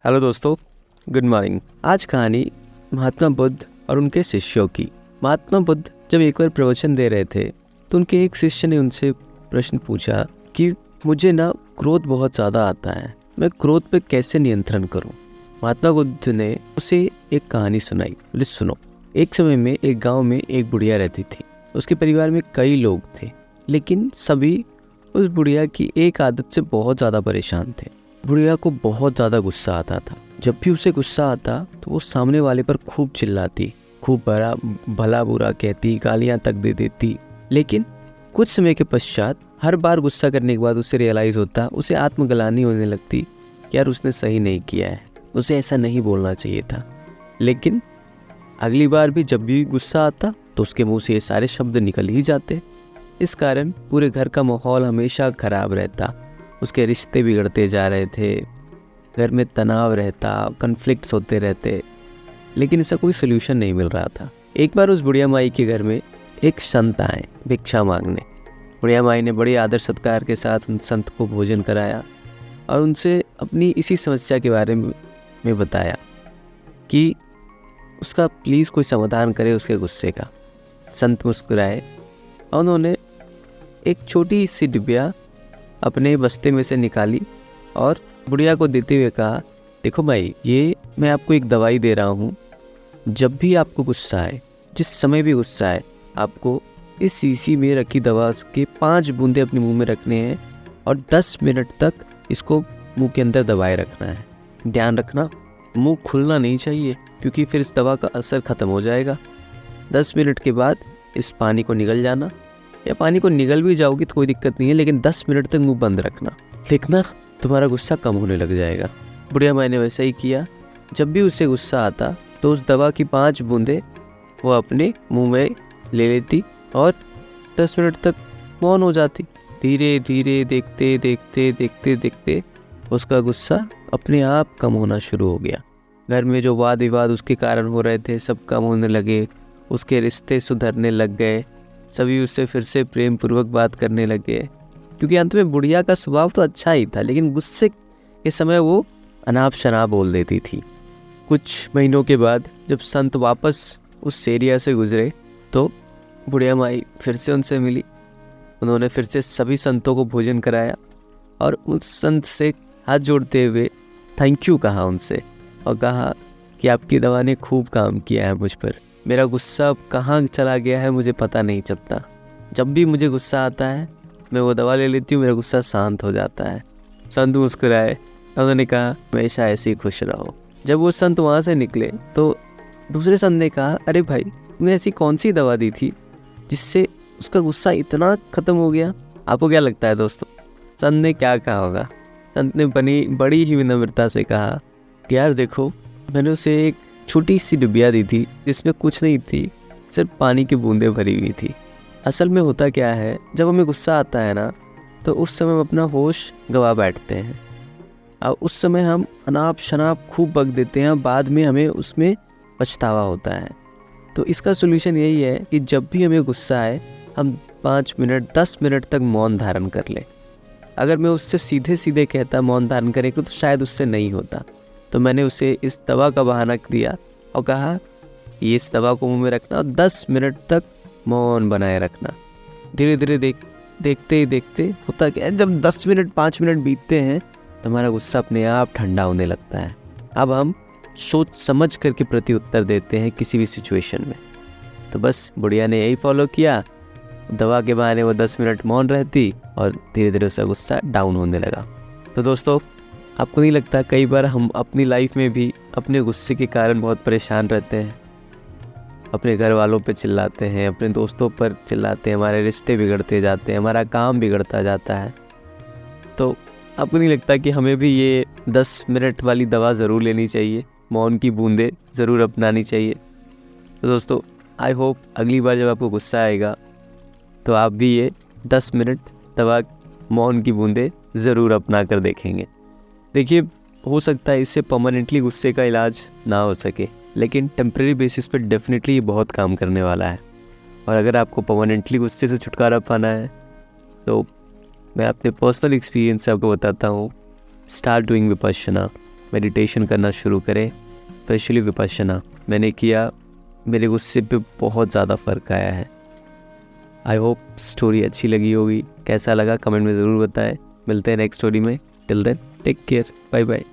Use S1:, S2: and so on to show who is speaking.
S1: Hello दोस्तों, good morning. आज कहानी महात्मा बुद्ध और उनके शिष्यों की। महात्मा बुद्ध जब एक बार प्रवचन दे रहे थे तो उनके एक शिष्य ने उनसे प्रश्न पूछा कि मुझे ना क्रोध बहुत ज़्यादा आता है, मैं क्रोध पे कैसे नियंत्रण करूं। महात्मा बुद्ध ने उसे एक कहानी सुनाई। बोले सुनो, एक समय में एक गांव में एक बुढ़िया रहती थी। उसके परिवार में कई लोग थे, लेकिन सभी उस बुढ़िया की एक आदत से बहुत ज़्यादा परेशान थे। बुढ़िया को बहुत ज़्यादा गुस्सा आता था। जब भी उसे गुस्सा आता तो वो सामने वाले पर खूब चिल्लाती, खूब भला बुरा कहती, गालियाँ तक दे देती। लेकिन कुछ समय के पश्चात हर बार गुस्सा करने के बाद उसे रियलाइज़ होता, उसे आत्मग्लानि होने लगती कि यार उसने सही नहीं किया है, उसे ऐसा नहीं बोलना चाहिए था। लेकिन अगली बार भी जब भी गुस्सा आता तो उसके मुंह से ये सारे शब्द निकल ही जाते। इस कारण पूरे घर का माहौल हमेशा खराब रहता, उसके रिश्ते बिगड़ते जा रहे थे, घर में तनाव रहता, कन्फ्लिक्ट्स होते रहते, लेकिन इसका कोई सोल्यूशन नहीं मिल रहा था। एक बार उस बुढ़िया माई के घर में एक संत आए भिक्षा मांगने। बुढ़िया माई ने बड़े आदर सत्कार के साथ उन संत को भोजन कराया और उनसे अपनी इसी समस्या के बारे में बताया कि उसका प्लीज़ कोई समाधान करे उसके गुस्से का। संत मुस्कुराए और उन्होंने एक छोटी सी डिबिया अपने बस्ते में से निकाली और बुढ़िया को देते हुए कहा, देखो भाई, ये मैं आपको एक दवाई दे रहा हूँ। जब भी आपको गुस्सा आए, जिस समय भी गुस्सा आए, आपको इस शीशी में रखी दवा के 5 बूंदे अपने मुंह में रखने हैं और 10 मिनट तक इसको मुंह के अंदर दबाए रखना है। ध्यान रखना, मुंह खुलना नहीं चाहिए क्योंकि फिर इस दवा का असर ख़त्म हो जाएगा। 10 मिनट के बाद इस पानी को निगल जाना, या पानी को निगल भी जाओगी तो कोई दिक्कत नहीं है, लेकिन 10 मिनट तक मुंह बंद रखना। देखना तुम्हारा गुस्सा कम होने लग जाएगा। बुढ़िया माई ने वैसा ही किया। जब भी उसे गुस्सा आता तो उस दवा की 5 बूंदे वो अपने मुंह में ले लेती और 10 मिनट तक मौन हो जाती। धीरे धीरे देखते देखते देखते देखते उसका गुस्सा अपने आप कम होना शुरू हो गया। घर में जो वाद विवाद उसके कारण हो रहे थे सब कम होने लगे, उसके रिश्ते सुधरने लग गए, सभी उससे फिर से प्रेम पूर्वक बात करने लगे। क्योंकि अंत में बुढ़िया का स्वभाव तो अच्छा ही था, लेकिन गुस्से के समय वो अनाप शनाप बोल देती थी। कुछ महीनों के बाद जब संत वापस उस एरिया से गुजरे तो बुढ़िया माई फिर से उनसे मिली। उन्होंने फिर से सभी संतों को भोजन कराया और उस संत से हाथ जोड़ते हुए थैंक यू कहा उनसे और कहा कि आपकी दवा ने खूब काम किया है मुझ पर। मेरा गुस्सा अब कहाँ चला गया है मुझे पता नहीं चलता। जब भी मुझे गुस्सा आता है मैं वो दवा ले लेती हूँ, मेरा गुस्सा शांत हो जाता है। संत मुस्कुराए, उन्होंने कहा हमेशा ऐसे ही खुश रहो। जब वो संत वहाँ से निकले तो दूसरे संत ने कहा, अरे भाई, तुमने ऐसी कौन सी दवा दी थी जिससे उसका गुस्सा इतना ख़त्म हो गया? आपको क्या लगता है दोस्तों, संत ने क्या कहा होगा? संत ने बड़ी ही विनम्रता से कहा कि यार देखो, मैंने उसे एक छोटी सी डिबिया दी थी जिसमें कुछ नहीं थी, सिर्फ पानी की बूंदें भरी हुई थी। असल में होता क्या है, जब हमें गुस्सा आता है ना तो उस समय हम अपना होश गवा बैठते हैं और उस समय हम अनाप शनाप खूब बक देते हैं, बाद में हमें उसमें पछतावा होता है। तो इसका सोल्यूशन यही है कि जब भी हमें गुस्सा आए हम 5 मिनट 10 मिनट तक मौन धारण कर लें। अगर मैं उससे सीधे सीधे कहता मौन धारण करें तो शायद उससे नहीं होता। तो मैंने उसे इस दवा का बहाना दिया और कहा ये इस दवा को मुंह में रखना और 10 मिनट तक मौन बनाए रखना। धीरे धीरे देखते ही देखते होता क्या है, जब 10 मिनट 5 मिनट बीतते हैं तो हमारा गुस्सा अपने आप ठंडा होने लगता है। अब हम सोच समझ करके प्रति उत्तर देते हैं किसी भी सिचुएशन में। तो बस बुढ़िया ने यही फॉलो किया, दवा के बहाने वो 10 मिनट मौन रहती और धीरे धीरे उसका गुस्सा डाउन होने लगा। तो दोस्तों, आपको नहीं लगता कई बार हम अपनी लाइफ में भी अपने गुस्से के कारण बहुत परेशान रहते हैं? अपने घर वालों पे चिल्लाते हैं, अपने दोस्तों पर चिल्लाते हैं, हमारे रिश्ते बिगड़ते जाते हैं, हमारा काम बिगड़ता जाता है। तो आपको नहीं लगता कि हमें भी ये 10 मिनट वाली दवा ज़रूर लेनी चाहिए, मौन की बूंदें ज़रूर अपनानी चाहिए? तो दोस्तों, आई होप अगली बार जब आपको गुस्सा आएगा तो आप भी ये 10 मिनट दवा मौन की बूंदें ज़रूर अपना कर देखेंगे। देखिए, हो सकता है इससे परमानेंटली गुस्से का इलाज ना हो सके, लेकिन टेम्प्रेरी बेसिस पे डेफिनेटली ये बहुत काम करने वाला है। और अगर आपको परमानेंटली गुस्से से छुटकारा पाना है तो मैं अपने पर्सनल एक्सपीरियंस से आपको बताता हूँ, स्टार्ट डूइंग विपश्यना। मेडिटेशन करना शुरू करें, स्पेशली विपश्यना। मैंने किया, मेरे गुस्से पे बहुत ज़्यादा फ़र्क आया है। आई होप स्टोरी अच्छी लगी होगी। कैसा लगा कमेंट में ज़रूर बताएं। मिलते हैं नेक्स्ट स्टोरी में। Till then take care, bye bye.